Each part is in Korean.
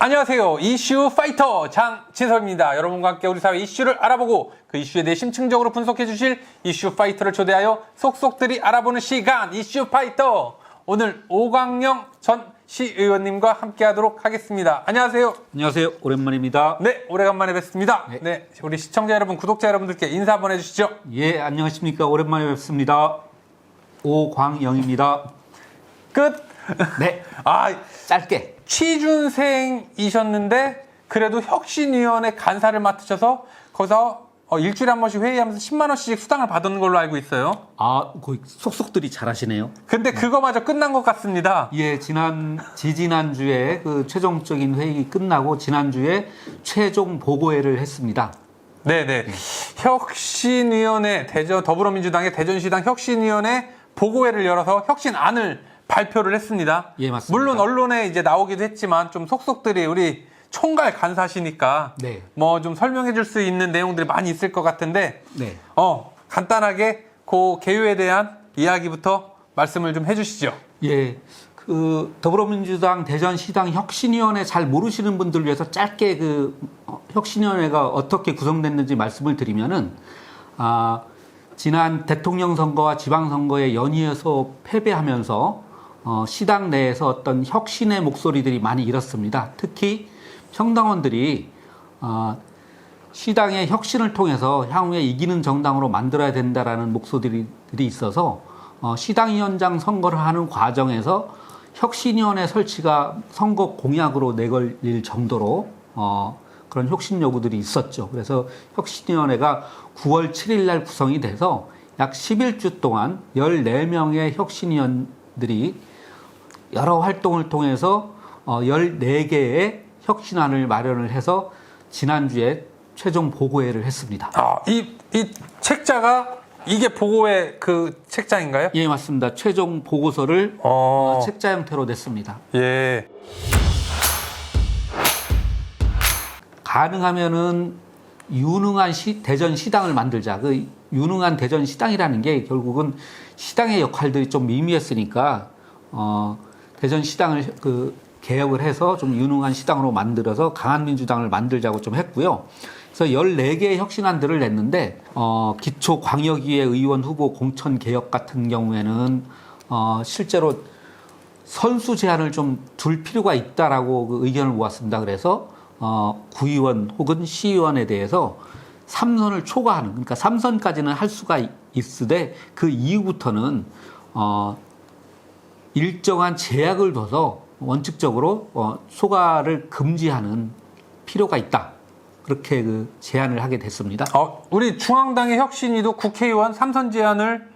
안녕하세요. 이슈 파이터 장진섭입니다. 여러분과 함께 우리 사회 이슈를 알아보고 그 이슈에 대해 심층적으로 분석해 주실 이슈 파이터를 초대하여 속속들이 알아보는 시간 이슈 파이터. 오늘 오광영 전 시의원님과 함께 하도록 하겠습니다. 안녕하세요. 안녕하세요. 오랜만입니다. 네, 오래간만에 뵙습니다. 네, 우리 시청자 여러분, 구독자 여러분들께 인사 한번 해주시죠. 예, 안녕하십니까. 오랜만에 뵙습니다. 오광영입니다. 끝. 네, 짧게. 취준생이셨는데 그래도 혁신위원회 간사를 맡으셔서 거기서 일주일에 한 번씩 회의하면서 10만 원씩 수당을 받은 걸로 알고 있어요. 거의 속속들이 잘하시네요. 근데 그거마저 끝난 것 같습니다. 예, 지난주에 그 최종적인 회의 끝나고 지난주에 최종 보고회를 했습니다. 네네. 혁신위원회, 더불어민주당의 대전시당 혁신위원회 보고회를 열어서 혁신안을 발표를 했습니다. 예, 맞습니다. 물론 언론에 이제 나오기도 했지만 좀 속속들이 우리 총괄 간사시니까 네. 뭐 좀 설명해 줄 수 있는 내용들이 많이 있을 것 같은데 네. 간단하게 그 개요에 대한 이야기부터 말씀을 좀 해주시죠. 예, 그 더불어민주당 대전시당 혁신위원회 잘 모르시는 분들을 위해서 짧게 혁신위원회가 어떻게 구성됐는지 말씀을 드리면은 지난 대통령 선거와 지방선거에 연이어서 패배하면서 시당 내에서 어떤 혁신의 목소리들이 많이 일었습니다. 특히 평당원들이 시당의 혁신을 통해서 향후에 이기는 정당으로 만들어야 된다라는 목소리들이 있어서 시당위원장 선거를 하는 과정에서 혁신위원회 설치가 선거 공약으로 내걸릴 정도로 그런 혁신 요구들이 있었죠. 그래서 혁신위원회가 9월 7일 날 구성이 돼서 약 11주 동안 14명의 혁신위원들이 여러 활동을 통해서 14개의 혁신안을 마련을 해서 지난주에 최종 보고회를 했습니다. 이 책자가 이게 보고회 그 책자인가요? 예, 맞습니다. 최종 보고서를 책자 형태로 냈습니다. 예. 가능하면은 유능한 대전 시당을 만들자. 그 유능한 대전 시당이라는 게 결국은 시당의 역할들이 좀 미미했으니까 대전 시당을 개혁을 해서 좀 유능한 시당으로 만들어서 강한 민주당을 만들자고 좀 했고요. 그래서 14개의 혁신안들을 냈는데 기초 광역위의 의원 후보 공천 개혁 같은 경우에는 실제로 선수 제한을 좀 둘 필요가 있다라고 그 의견을 모았습니다. 그래서 구의원 혹은 시의원에 대해서 3선을 초과하는, 그러니까 3선까지는 할 수가 있으되 그 이후부터는 일정한 제약을 둬서 원칙적으로 초과를 금지하는 필요가 있다. 그렇게 제안을 하게 됐습니다. 우리 중앙당의 혁신위도 국회의원 3선 제한을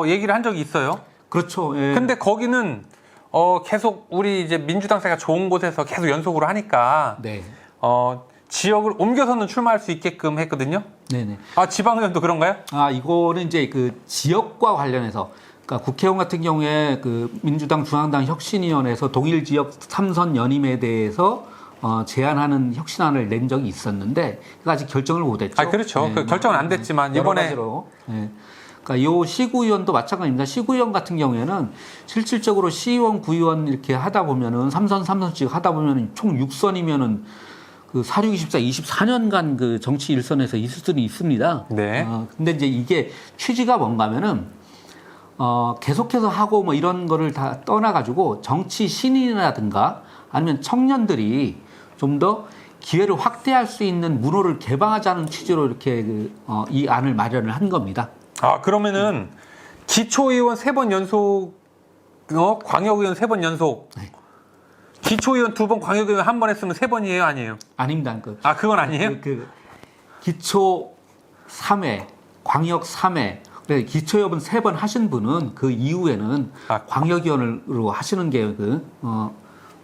얘기를 한 적이 있어요. 그렇죠. 예. 근데 거기는 계속 우리 이제 민주당 사이가 좋은 곳에서 계속 연속으로 하니까 네. 지역을 옮겨서는 출마할 수 있게끔 했거든요. 네네. 지방의원도 그런가요? 이거는 이제 그 지역과 관련해서, 그러니까 국회의원 같은 경우에 민주당 중앙당 혁신위원회에서 동일 지역 3선 연임에 대해서 제안하는 혁신안을 낸 적이 있었는데 아직 결정을 못했죠. 그렇죠. 네, 결정은 안 됐지만 이번에 네. 그러니까 요 시구위원도 마찬가지입니다. 시구위원 같은 경우에는 실질적으로 시의원, 구의원 이렇게 하다 보면은 3선씩 하다 보면은 총 6선이면은 4624, 24년간 정치 일선에서 있을 수는 있습니다. 네. 근데 이제 이게 취지가 뭔가면은 계속해서 하고 뭐 이런 거를 다 떠나가지고 정치 신인이라든가 아니면 청년들이 좀 더 기회를 확대할 수 있는 문호를 개방하자는 취지로 이렇게 이 안을 마련을 한 겁니다. 그러면은 기초의원 3번 연속, 광역의원 3번 연속, 네. 기초의원 2번, 광역의원 1번 했으면 3번이에요, 아니에요? 아닙니다. 그건 아니에요? 기초 3회, 광역 3회, 기초의원 3번 하신 분은 그 이후에는 광역의원으로 하시는 게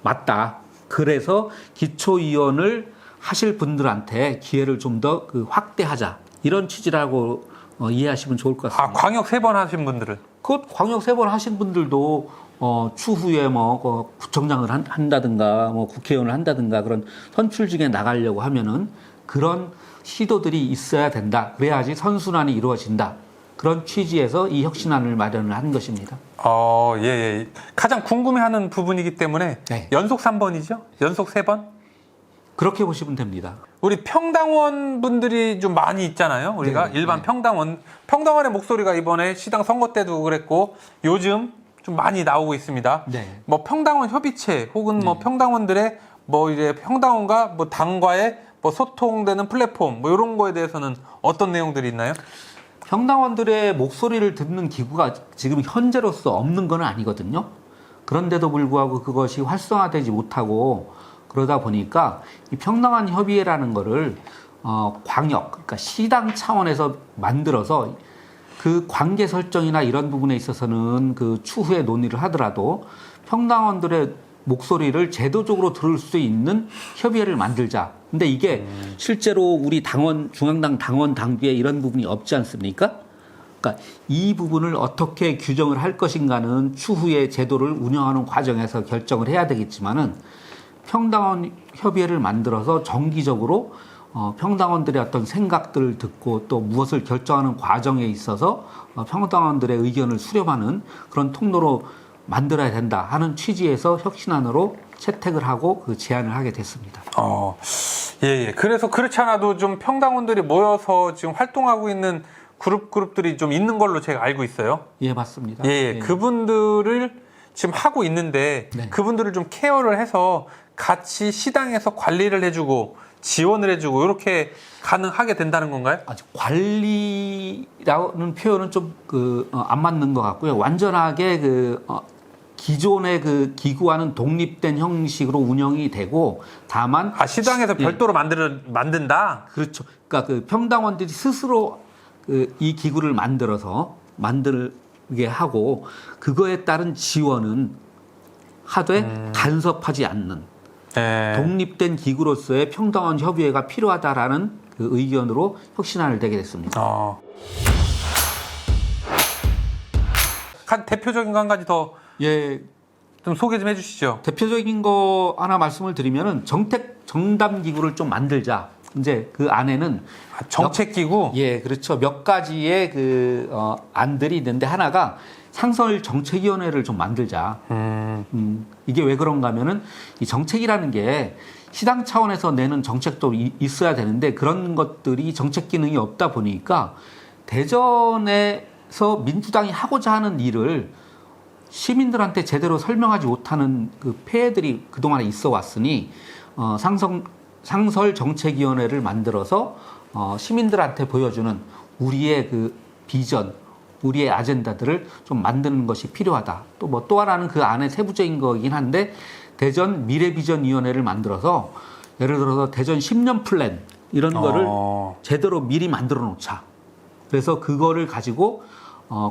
맞다. 그래서 기초의원을 하실 분들한테 기회를 좀 더 확대하자. 이런 취지라고 이해하시면 좋을 것 같습니다. 광역 3번 하신 분들은? 광역 3번 하신 분들도 추후에 구청장을 한다든가 국회의원을 한다든가 그런 선출직에 나가려고 하면은 그런 시도들이 있어야 된다. 그래야지 선순환이 이루어진다. 그런 취지에서 이 혁신안을 마련을 한 것입니다. 예. 가장 궁금해하는 부분이기 때문에 네. 연속 3번이죠? 연속 3번? 그렇게 보시면 됩니다. 우리 평당원 분들이 좀 많이 있잖아요. 우리가 네, 일반 네. 평당원의 목소리가 이번에 시당 선거 때도 그랬고 요즘 좀 많이 나오고 있습니다. 네. 뭐 평당원 협의체 혹은 뭐 평당원들의 뭐 이제 평당원과 뭐 당과의 뭐 소통되는 플랫폼 뭐 이런 거에 대해서는 어떤 내용들이 있나요? 평당원들의 목소리를 듣는 기구가 지금 현재로서 없는 건 아니거든요. 그런데도 불구하고 그것이 활성화되지 못하고 그러다 보니까 이 평당한 협의회라는 거를 광역, 그러니까 시당 차원에서 만들어서 그 관계 설정이나 이런 부분에 있어서는 그 추후에 논의를 하더라도 평당원들의 목소리를 제도적으로 들을 수 있는 협의회를 만들자. 근데 이게 실제로 우리 당원, 중앙당 당원 당규에 이런 부분이 없지 않습니까? 그러니까 이 부분을 어떻게 규정을 할 것인가는 추후에 제도를 운영하는 과정에서 결정을 해야 되겠지만은 평당원 협의회를 만들어서 정기적으로 평당원들의 어떤 생각들을 듣고 또 무엇을 결정하는 과정에 있어서 평당원들의 의견을 수렴하는 그런 통로로 만들어야 된다 하는 취지에서 혁신안으로 채택을 하고 그 제안을 하게 됐습니다. 예. 그래서 그렇지 않아도 좀 평당원들이 모여서 지금 활동하고 있는 그룹들이 좀 있는 걸로 제가 알고 있어요. 예, 맞습니다. 예. 그분들을 지금 하고 있는데 네. 그분들을 좀 케어를 해서 같이 시당에서 관리를 해주고 지원을 해주고 이렇게 가능하게 된다는 건가요? 아직 관리라는 표현은 좀 안 맞는 것 같고요. 완전하게 기존의 그 기구와는 독립된 형식으로 운영이 되고 다만 시당에서 별도로 만든다? 그렇죠. 그러니까 그 평당원들이 스스로 이 기구를 만들게 하고 그거에 따른 지원은 하되 간섭하지 않는 독립된 기구로서의 평당원 협의회가 필요하다라는 그 의견으로 혁신안을 내게 됐습니다. 한 대표적인 거 한 가지 더 예, 좀 소개 좀 해주시죠. 대표적인 거 하나 말씀을 드리면은 정담 기구를 좀 만들자. 이제 그 안에는 정책기구? 예, 그렇죠. 몇 가지의 안들이 있는데 하나가 상설 정책위원회를 좀 만들자. 이게 왜 그런가 하면은 이 정책이라는 게 시당 차원에서 내는 정책도 있어야 되는데 그런 것들이 정책 기능이 없다 보니까 대전에서 민주당이 하고자 하는 일을 시민들한테 제대로 설명하지 못하는 그 폐해들이 그동안에 있어 왔으니 상설 정책위원회를 만들어서 시민들한테 보여주는 우리의 그 비전, 우리의 아젠다들을 좀 만드는 것이 필요하다. 또 하나는 그 안에 세부적인 거긴 한데 대전 미래비전위원회를 만들어서 예를 들어서 대전 10년 플랜 이런 거를 제대로 미리 만들어 놓자. 그래서 그거를 가지고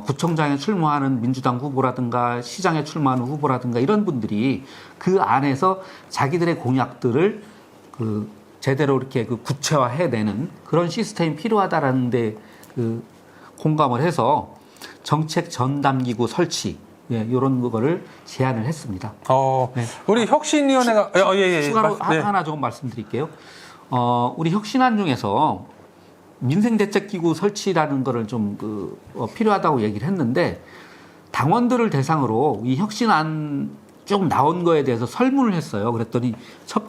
구청장에 출마하는 민주당 후보라든가 시장에 출마하는 후보라든가 이런 분들이 그 안에서 자기들의 공약들을 제대로 이렇게 구체화해내는 그런 시스템이 필요하다라는데 공감을 해서 정책 전담기구 설치 이런 거를 제안을 했습니다. 네. 우리 혁신위원회가 추가로 하나 조금 말씀드릴게요. 우리 혁신안 중에서 민생대책기구 설치라는 거를 좀 필요하다고 얘기를 했는데 당원들을 대상으로 이 혁신안 쭉 나온 거에 대해서 설문을 했어요. 그랬더니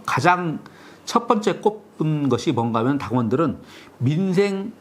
가장 첫 번째 꼽은 것이 뭔가 하면 당원들은 민생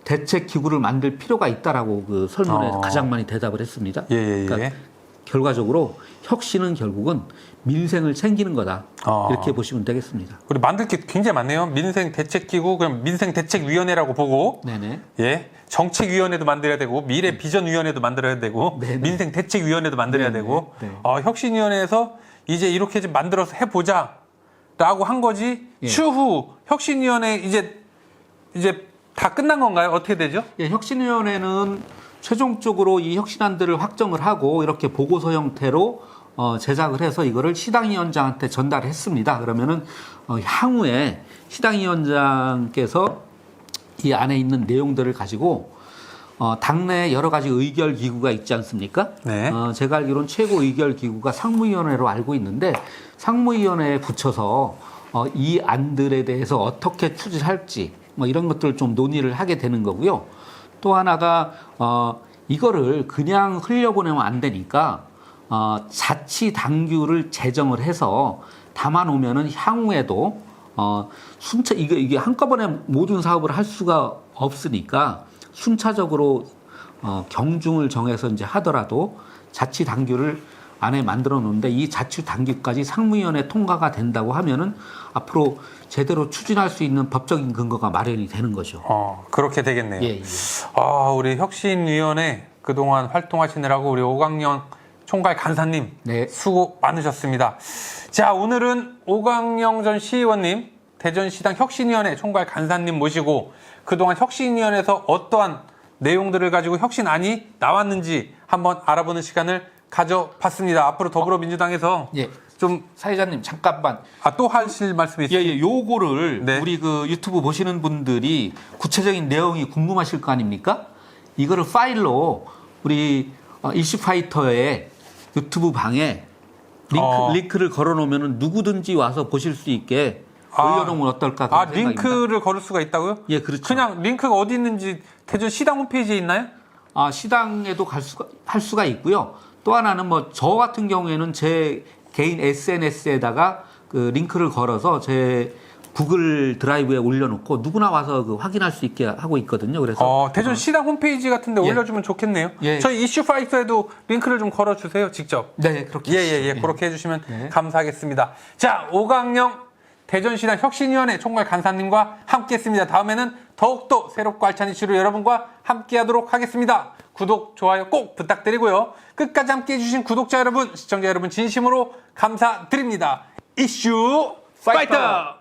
대책 기구를 만들 필요가 있다라고 그 설문에 가장 많이 대답을 했습니다. 그러니까 결과적으로 혁신은 결국은 민생을 챙기는 거다. 이렇게 보시면 되겠습니다. 우리 만들 게 굉장히 많네요. 민생 대책 기구, 그럼 민생 대책 위원회라고 보고, 네네. 예, 정책 위원회도 만들어야 되고, 미래 비전 위원회도 만들어야 되고, 네네. 민생 대책 위원회도 만들어야 네네. 되고, 네. 혁신위원회에서 이제 이렇게 좀 만들어서 해보자라고 한 거지. 예. 추후 혁신위원회 이제 다 끝난 건가요? 어떻게 되죠? 예, 혁신위원회는 최종적으로 이 혁신안들을 확정을 하고 이렇게 보고서 형태로 제작을 해서 이거를 시당위원장한테 전달했습니다. 그러면은 향후에 시당위원장께서 이 안에 있는 내용들을 가지고 당내 여러 가지 의결 기구가 있지 않습니까? 네. 제가 알기로는 최고 의결 기구가 상무위원회로 알고 있는데 상무위원회에 붙여서 이 안들에 대해서 어떻게 추진할지 이런 것들을 좀 논의를 하게 되는 거고요. 또 하나가 이거를 그냥 흘려보내면 안 되니까 자치 당규를 제정을 해서 담아놓으면은 향후에도 순차 이게 한꺼번에 모든 사업을 할 수가 없으니까 순차적으로 경중을 정해서 이제 하더라도 자치 당규를 안에 만들어 놓는데 이 자치 당규까지 상무위원회 통과가 된다고 하면은 앞으로 제대로 추진할 수 있는 법적인 근거가 마련이 되는 거죠. 그렇게 되겠네요. 예, 예. 우리 혁신위원회 그동안 활동하시느라고 우리 오광영 총괄 간사님 네. 수고 많으셨습니다. 자, 오늘은 오광영 전 시의원님, 대전시당 혁신위원회 총괄 간사님 모시고 그동안 혁신위원회에서 어떠한 내용들을 가지고 혁신안이 나왔는지 한번 알아보는 시간을 가져봤습니다. 앞으로 더불어민주당에서 예. 좀 사회자님 잠깐만. 또 하실 말씀이 있으세요? 예, 요거를 네. 우리 그 유튜브 보시는 분들이 구체적인 내용이 궁금하실 거 아닙니까? 이거를 파일로 우리 이슈파이터의 유튜브 방에 링크를 걸어놓으면 누구든지 와서 보실 수 있게 올려놓으면 어떨까? 그런 생각입니다. 링크를 걸을 수가 있다고요? 예, 그렇죠. 그냥 링크가 어디 있는지 대전 시당 홈페이지에 있나요? 시당에도 할 수가 있고요. 또 하나는 뭐 저 같은 경우에는 제 개인 SNS에다가 그 링크를 걸어서 제 구글 드라이브에 올려놓고 누구나 와서 그 확인할 수 있게 하고 있거든요. 그래서 대전 시당 홈페이지 같은데 예. 올려주면 좋겠네요. 예. 저희 이슈파이터에도 링크를 좀 걸어주세요, 직접. 네, 그렇게 예, 그렇게 해주시면 감사하겠습니다. 자, 오광영 대전시당 혁신위원회 총괄 간사님과 함께했습니다. 다음에는 더욱더 새롭고 알찬 이슈로 여러분과 함께하도록 하겠습니다. 구독, 좋아요 꼭 부탁드리고요. 끝까지 함께해주신 구독자 여러분, 시청자 여러분 진심으로 감사드립니다. 이슈 파이터!